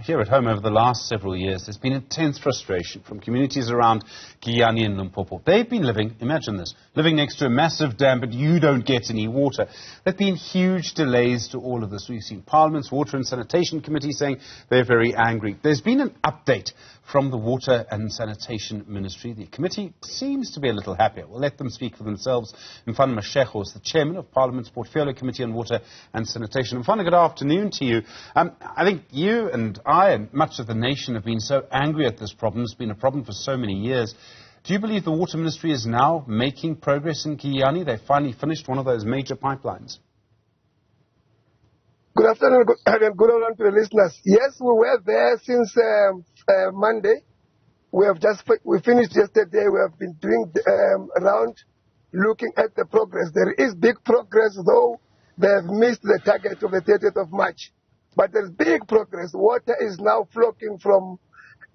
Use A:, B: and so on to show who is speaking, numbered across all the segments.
A: Here at home over the last several years, there's been intense frustration from communities around Giyani and Limpopo. They've been living, imagine this, living next to a massive dam, but you don't get any water. There have been huge delays to all of this. We've seen Parliament's Water and Sanitation Committee saying they're very angry. There's been an update from the Water and Sanitation Ministry. The committee seems to be a little happier. We'll let them speak for themselves. Mfana Mashego is the chairman of Parliament's Portfolio Committee on Water and Sanitation. Mfana, good afternoon to you. I think you and I and much of the nation have been so angry at this problem. It's been a problem for so many years. Do you believe the Water Ministry is now making progress in Giyani? They finally finished one of those major pipelines.
B: Good afternoon, good afternoon to the listeners. Yes, we were there since Monday. We finished yesterday. We have been doing around looking at the progress. There is big progress, though they have missed the target of the 30th of March. But there's big progress. Water is now flowing from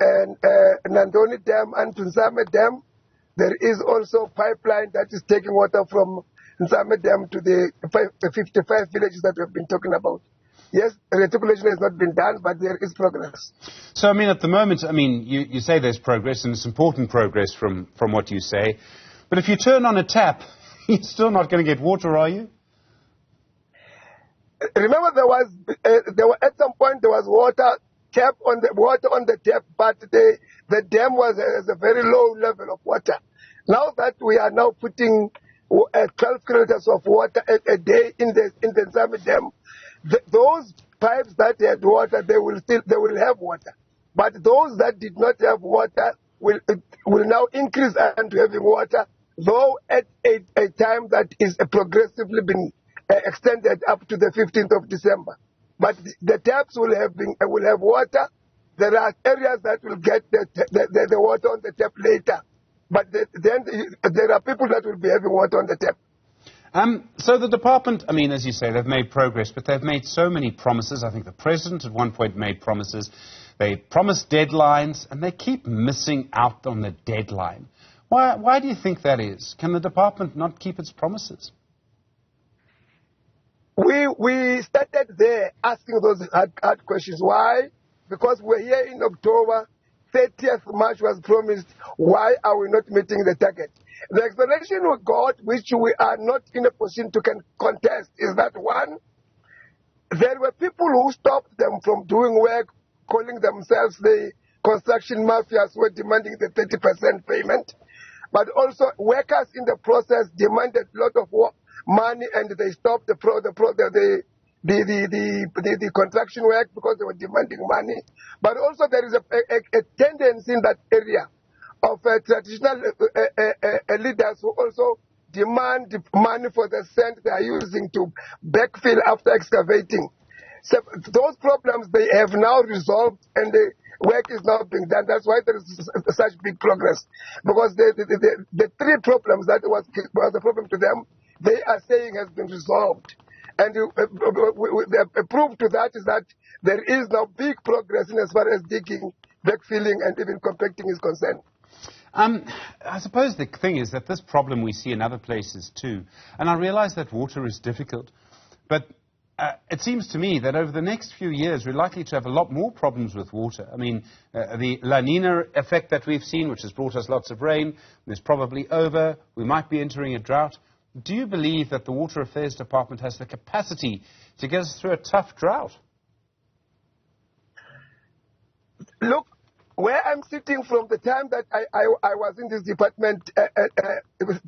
B: Nandoni Dam and to Nzame Dam. There is also a pipeline that is taking water from Nzame Dam to the 55 villages that we have been talking about. Yes, reticulation has not been done, but there is progress.
A: So, I mean, at the moment, I mean, you say there's progress, and it's important progress from what you say. But if you turn on a tap, you're still not going to get water, are you?
B: Remember, at some point there was water on the tap, but the dam was at a very low level of water. Now that we are now putting 12 kiloliters of water a day in the Nzame Dam, those pipes that had water, they will have water. But those that did not have water will now increase into having water, though at a time that is progressively been extended up to the 15th of December. But the taps will have water. There are areas that will get the water on the tap later. But then there are people that will be having water on the tap.
A: So the department, I mean, as you say, they've made progress, but they've made so many promises. I think the president at one point made promises. They promised deadlines, and they keep missing out on the deadline. Why do you think that is? Can the department not keep its promises?
B: We started there asking those hard questions. Why? Because we're here in October, 30th March was promised. Why are we not meeting the target? The explanation we got, which we are not in a position to contest, is that one, there were people who stopped them from doing work, calling themselves the construction mafias, were demanding the 30% payment. But also workers in the process demanded a lot of money, and they stopped the construction work because they were demanding money. But also there is a tendency in that area of traditional leaders who also demand money for the sand they are using to backfill after excavating. So those problems they have now resolved, and the work is now being done. That's why there is such big progress. Because the three problems that was a problem to them, they are saying has been resolved. And the proof to that is that there is now big progress in as far as digging, backfilling, and even compacting is concerned.
A: I suppose the thing is that this problem we see in other places too. And I realize that water is difficult. But it seems to me that over the next few years, we're likely to have a lot more problems with water. I mean, the La Nina effect that we've seen, which has brought us lots of rain, is probably over. We might be entering a drought. Do you believe that the Water Affairs Department has the capacity to get us through a tough drought?
B: Look, where I'm sitting from the time that I was in this department,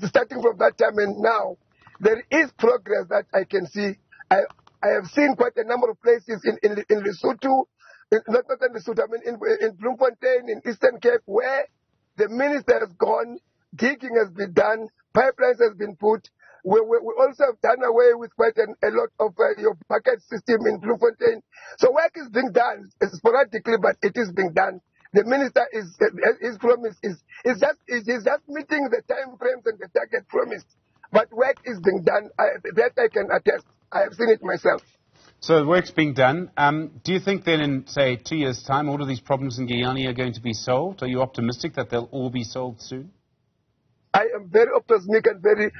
B: starting from that time and now, there is progress that I can see. I have seen quite a number of places in Lesotho, not in Lesotho, I mean in Bloemfontein, in Eastern Cape, where the minister has gone, digging has been done, pipelines has been put. We also have done away with quite a lot of your bucket system in Bloemfontein. So work is being done sporadically, but it is being done. The minister his promise is just meeting the time frames and the target promised. But work is being done. That I can attest. I have seen it myself.
A: So the work's being done. Do you think then in, say, 2 years' time, all of these problems in Giyani are going to be solved? Are you optimistic that they'll all be solved soon?
B: I am very optimistic and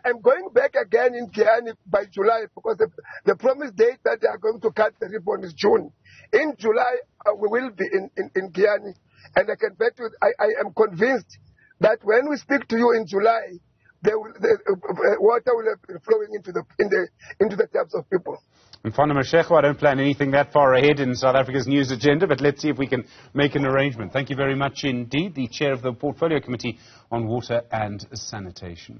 B: I'm going back again in Giyani by July, because the promised date that they are going to cut the ribbon is June. In July, we will be in Giyani, and I can bet you, I am convinced that when we speak to you in July, the water will be flowing into the taps of people.
A: Mfana Mashego, I don't plan anything that far ahead in South Africa's news agenda, but let's see if we can make an arrangement. Thank you very much indeed, the chair of the Portfolio Committee on Water and Sanitation.